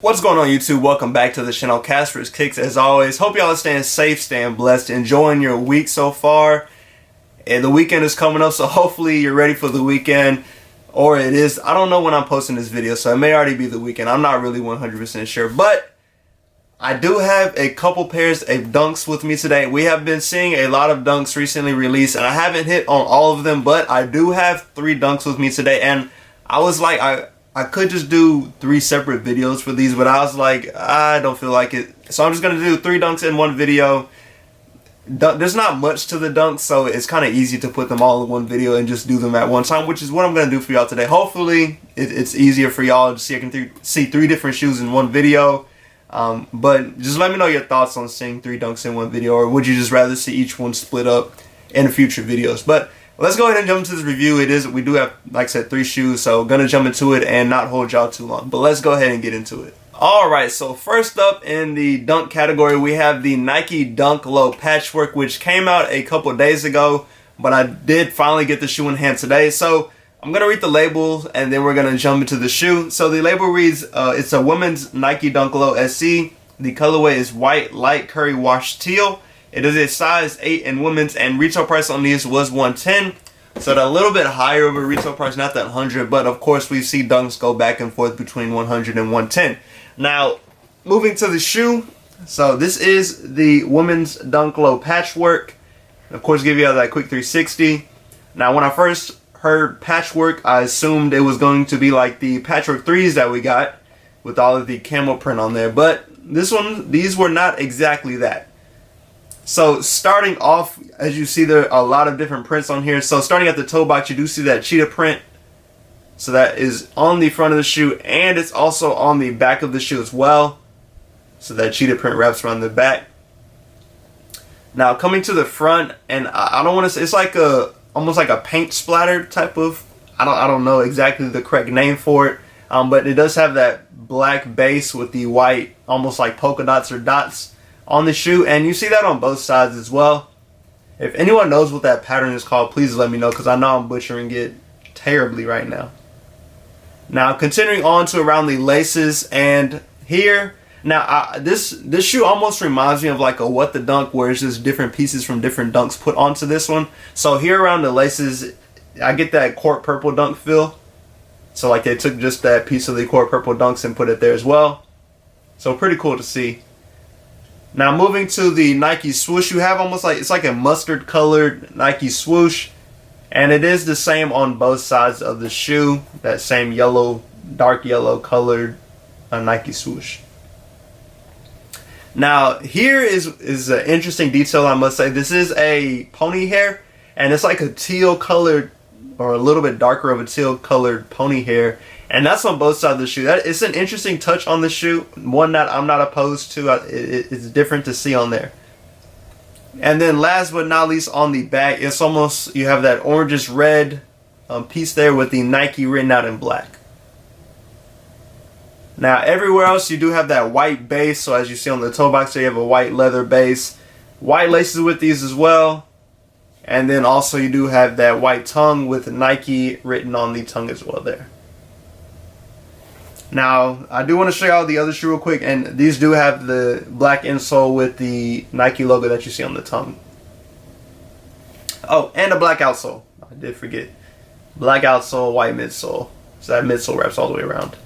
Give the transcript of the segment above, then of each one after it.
What's going on YouTube? Welcome back to the channel Casper's Kicks. As always, hope y'all are staying safe, staying blessed, enjoying your week so far. And the weekend is coming up, so hopefully you're ready for the weekend. Or it is. I don't know when I'm posting this video, so it may already be the weekend. I'm not really 100% sure. But I do have a couple pairs of dunks with me today. We have been seeing a lot of dunks recently released, and I haven't hit on all of them, but I do have 3 dunks with me today. And I was like, I could just do 3 separate videos for these, but I was like, I don't feel like it. So I'm just going to do 3 dunks in one video. There's not much to the dunks, so it's kind of easy to put them all in one video and just do them at one time, which is what I'm going to do for y'all today. Hopefully, it's easier for y'all to see. I can see 3 different shoes in one video. But just let me know your thoughts on seeing 3 dunks in one video, or would you just rather see each one split up in future videos? But let's go ahead and jump into this review. We do have, like I said, 3 shoes, so gonna jump into it and not hold y'all too long. But let's go ahead and get into it. Alright, so first up in the dunk category, we have the Nike Dunk Low Patchwork, which came out a couple days ago, but I did finally get the shoe in hand today. So I'm gonna read the labels and then we're gonna jump into the shoe. So the label reads, it's a women's Nike Dunk Low SC. The colorway is white, light curry wash teal. It is a size 8 in women's, and retail price on these was $110. So they're a little bit higher of a retail price, not that 100, but of course we see dunks go back and forth between 100 and 110. Now, moving to the shoe. So this is the women's Dunk Low Patchwork. Of course, give you that quick 360. Now, when I first heard patchwork, I assumed it was going to be like the Patchwork 3s that we got with all of the camel print on there, but these were not exactly that. So starting off, as you see, there are a lot of different prints on here. So starting at the toe box, you do see that cheetah print. So that is on the front of the shoe, and it's also on the back of the shoe as well. So that cheetah print wraps around the back. Now coming to the front, and I don't want to say, it's like almost like a paint splatter type of, I don't know exactly the correct name for it. But it does have that black base with the white, almost like polka dots or dots on the shoe, and you see that on both sides as well. If anyone knows what that pattern is called, please let me know, because I know I'm butchering it terribly right now. Now continuing on to around the laces, and here, now this shoe almost reminds me of like a What the Dunk, where it's just different pieces from different dunks put onto this one. So here around the laces, I get that court purple dunk feel. So like they took just that piece of the court purple dunks and put it there as well. So pretty cool to see. Now moving to the Nike swoosh, you have almost like, it's like a mustard colored Nike swoosh, and it is the same on both sides of the shoe, that same yellow, dark yellow colored Nike swoosh. Now here is an interesting detail, I must say. This is a pony hair, and it's like a teal colored, or a little bit darker of a teal colored pony hair, and that's on both sides of the shoe. That it's an interesting touch on the shoe, one that I'm not opposed to. It's different to see on there. And then last but not least, on the back, it's almost, you have that orangish red piece there with the Nike written out in black. Now everywhere else you do have that white base, so as you see on the toe box there, you have a white leather base, white laces with these as well. And then also you do have that white tongue with Nike written on the tongue as well there. Now, I do want to show y'all the other shoe real quick, and these do have the black insole with the Nike logo that you see on the tongue. Oh, and a black outsole. I did forget. Black outsole, white midsole. So that midsole wraps all the way around.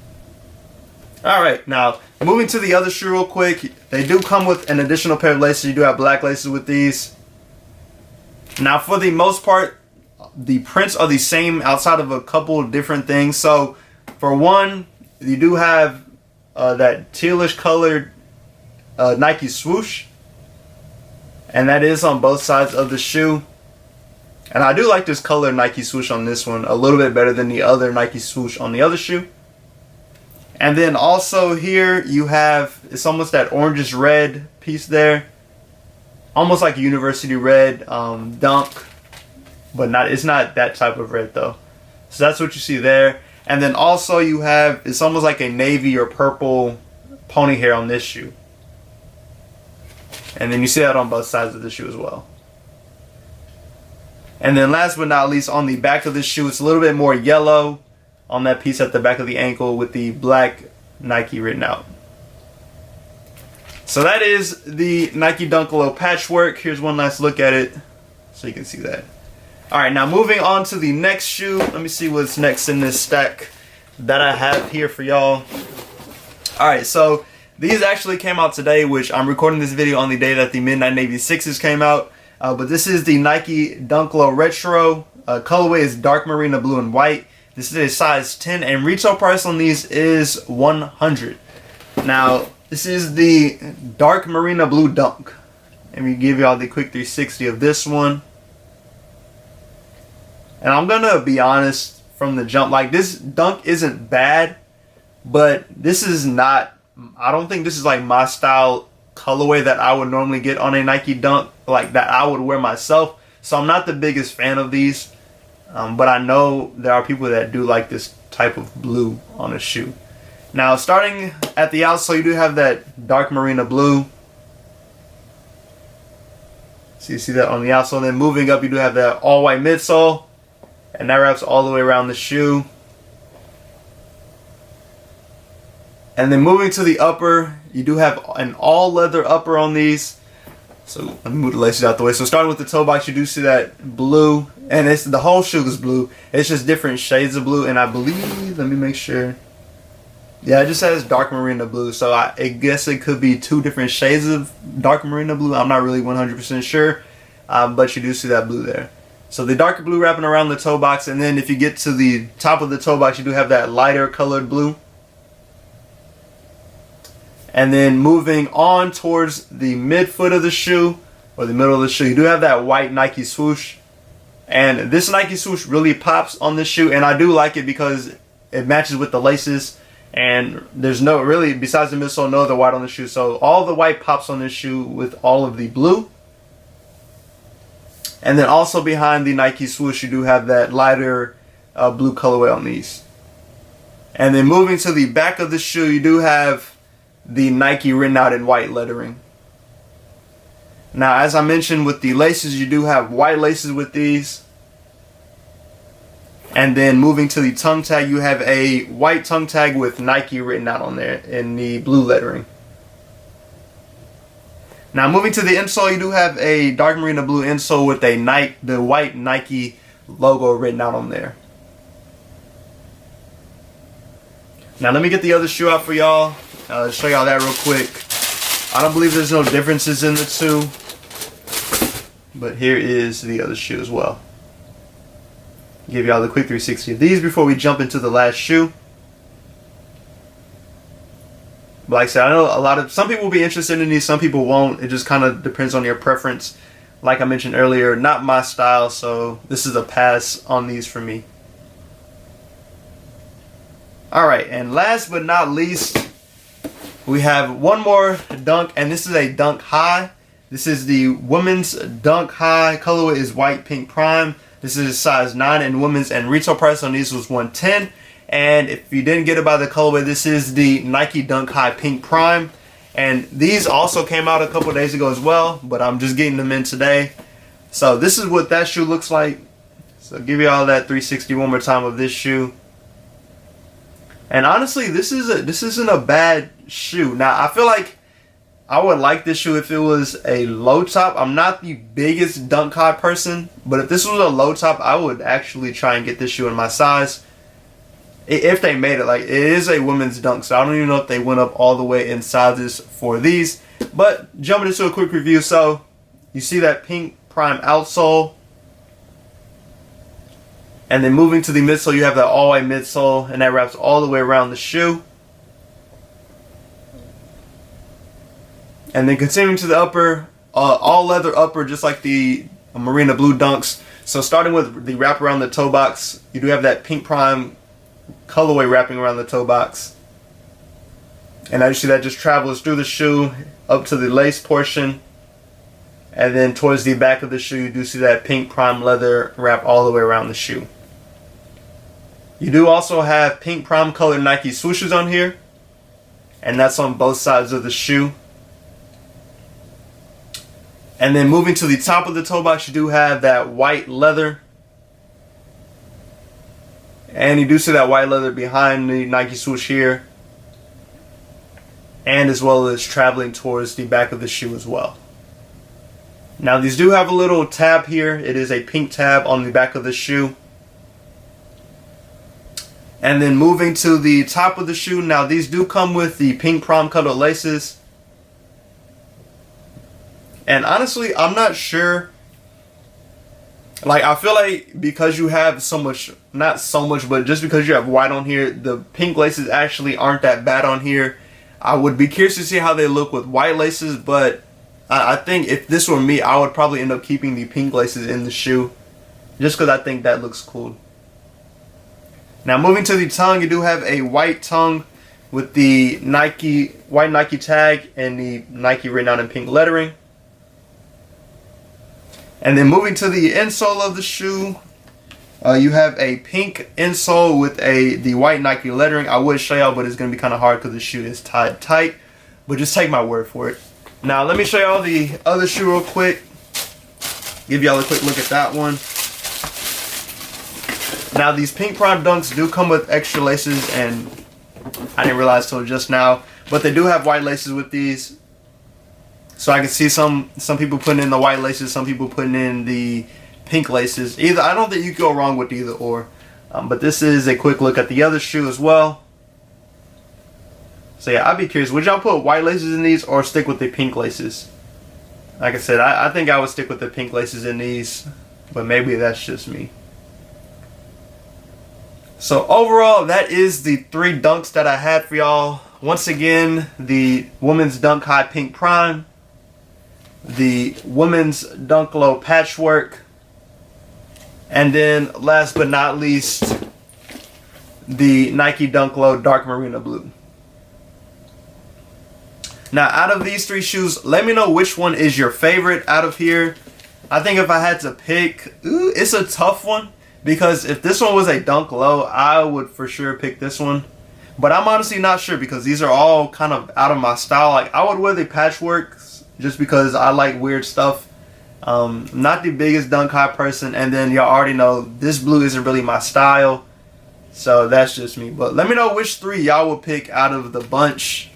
Alright, now, moving to the other shoe real quick. They do come with an additional pair of laces. You do have black laces with these. Now, for the most part, the prints are the same outside of a couple different things. So, for one, you do have that tealish colored Nike swoosh, and that is on both sides of the shoe. And I do like this color Nike swoosh on this one a little bit better than the other Nike swoosh on the other shoe. And then also here you have, it's almost that orangish red piece there, almost like a university red dunk, but it's not that type of red though. So that's what you see there. And then also you have, it's almost like a navy or purple pony hair on this shoe. And then you see that on both sides of the shoe as well. And then last but not least, on the back of this shoe, it's a little bit more yellow on that piece at the back of the ankle with the black Nike written out. So that is the Nike Dunk Low patchwork. Here's one nice look at it so you can see that. Alright, now moving on to the next shoe. Let me see what's next in this stack that I have here for y'all. Alright, so these actually came out today, which I'm recording this video on the day that the Midnight Navy 6s came out. But this is the Nike Dunk Low Retro. Colorway is dark marina blue and white. This is a size 10 and retail price on these is $100. Now, this is the dark marina blue dunk. Let me give y'all the quick 360 of this one. And I'm gonna be honest from the jump, like this dunk isn't bad, but this is not, I don't think this is like my style colorway that I would normally get on a Nike dunk, like that I would wear myself. So I'm not the biggest fan of these, but I know there are people that do like this type of blue on a shoe. Now, starting at the outsole, you do have that dark marina blue. So you see that on the outsole. And then moving up, you do have that all white midsole, and that wraps all the way around the shoe. And then moving to the upper, you do have an all leather upper on these. So let me move the laces out the way. So starting with the toe box, you do see that blue, and it's the whole shoe is blue. It's just different shades of blue, and I believe, let me make sure. Yeah, it just says dark marina blue, so I guess it could be two different shades of dark marina blue. I'm not really 100% sure, but you do see that blue there. So the darker blue wrapping around the toe box, and then if you get to the top of the toe box, you do have that lighter colored blue. And then moving on towards the midfoot of the shoe, or the middle of the shoe, you do have that white Nike swoosh. And this Nike swoosh really pops on this shoe, and I do like it because it matches with the laces. And there's no, really, besides the midsole, no other white on the shoe. So all the white pops on this shoe with all of the blue. And then also behind the Nike swoosh, you do have that lighter blue colorway on these. And then moving to the back of the shoe, you do have the Nike written out in white lettering. Now, as I mentioned with the laces, you do have white laces with these. And then moving to the tongue tag, you have a white tongue tag with Nike written out on there in the blue lettering. Now moving to the insole, you do have a dark marina blue insole with the white Nike logo written out on there. Now let me get the other shoe out for y'all. Show y'all that real quick. I don't believe there's no differences in the two, but here is the other shoe as well. Give y'all the quick 360 of these before we jump into the last shoe. But like I said, I know some people will be interested in these, some people won't. It just kind of depends on your preference. Like I mentioned earlier, not my style, so this is a pass on these for me. Alright, and last but not least, we have one more dunk, and this is a dunk high. This is the women's dunk high. Colorway is white pink prime. This is size 9 in women's, and retail price on these was $110. And if you didn't get it by the colorway, this is the Nike Dunk High Pink Prime. And these also came out a couple days ago as well, but I'm just getting them in today. So this is what that shoe looks like. So give you all that 360 one more time of this shoe. And honestly, this isn't a bad shoe. Now I feel like I would like this shoe if it was a low top. I'm not the biggest dunk high person, but if this was a low top, I would actually try and get this shoe in my size. If they made it, like, it is a women's dunk, so I don't even know if they went up all the way in sizes for these. But jumping into a quick review, so you see that pink prime outsole. And then moving to the midsole, you have that all white midsole, and that wraps all the way around the shoe. And then continuing to the upper, all leather upper, just like the Marina Blue Dunks. So starting with the wrap around the toe box, you do have that pink prime colorway wrapping around the toe box. And as you see, that just travels through the shoe up to the lace portion. And then towards the back of the shoe, you do see that pink prime leather wrap all the way around the shoe. You do also have pink prime colored Nike swooshes on here. And that's on both sides of the shoe. And then moving to the top of the toe box, you do have that white leather. And you do see that white leather behind the Nike swoosh here. and as well as traveling towards the back of the shoe as well. Now these do have a little tab here. It is a pink tab on the back of the shoe. And then moving to the top of the shoe, now these do come with the pink prom colored laces. And honestly, I'm not sure. Like, I feel like because you have so much, not so much, but just because you have white on here, the pink laces actually aren't that bad on here. I would be curious to see how they look with white laces, but I think if this were me, I would probably end up keeping the pink laces in the shoe, just because I think that looks cool. Now moving to the tongue, you do have a white tongue with the white Nike tag and the Nike written out in pink lettering. And then moving to the insole of the shoe, you have a pink insole with the white Nike lettering. I would show y'all, but it's going to be kind of hard because the shoe is tied tight. But just take my word for it. Now let me show y'all the other shoe real quick. Give y'all a quick look at that one. Now these pink prom dunks do come with extra laces, and I didn't realize till just now, but they do have white laces with these. So I can see some people putting in the white laces, some people putting in the pink laces. I don't think you can go wrong with either or. But this is a quick look at the other shoe as well. So yeah, I'd be curious, would y'all put white laces in these or stick with the pink laces? Like I said, I think I would stick with the pink laces in these, but maybe that's just me. So overall, that is the 3 dunks that I had for y'all. Once again, the women's Dunk High Pink Prime, the women's Dunk Low Patchwork, and then last but not least, the Nike Dunk Low Dark Marina Blue. Now out of these 3 shoes, let me know which one is your favorite out of here. I think if I had to pick, it's a tough one. Because if this one was a Dunk Low, I would for sure pick this one. But I'm honestly not sure because these are all kind of out of my style. Like, I would wear the Patchworks just because I like weird stuff. Not the biggest Dunk High person. And then y'all already know this blue isn't really my style. So that's just me. But let me know which 3 y'all would pick out of the bunch.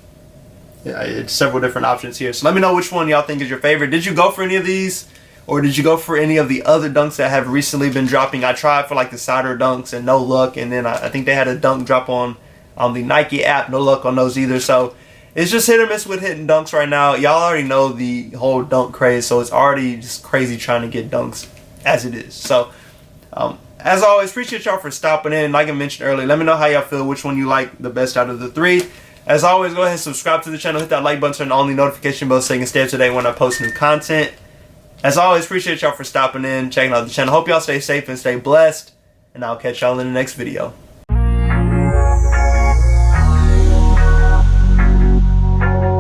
Yeah, it's several different options here. So let me know which one y'all think is your favorite. Did you go for any of these? Or did you go for any of the other dunks that have recently been dropping? I tried for like the Cider dunks and no luck. And then I think they had a dunk drop on the Nike app. No luck on those either. So it's just hit or miss with hitting dunks right now. Y'all already know the whole dunk craze. So it's already just crazy trying to get dunks as it is. So as always, appreciate y'all for stopping in. Like I mentioned earlier, let me know how y'all feel. Which one you like the best out of the 3. As always, go ahead and subscribe to the channel. Hit that like button, turn on the notification bell so you can stay up to date when I post new content. As always, appreciate y'all for stopping in, checking out the channel. Hope y'all stay safe and stay blessed. And I'll catch y'all in the next video.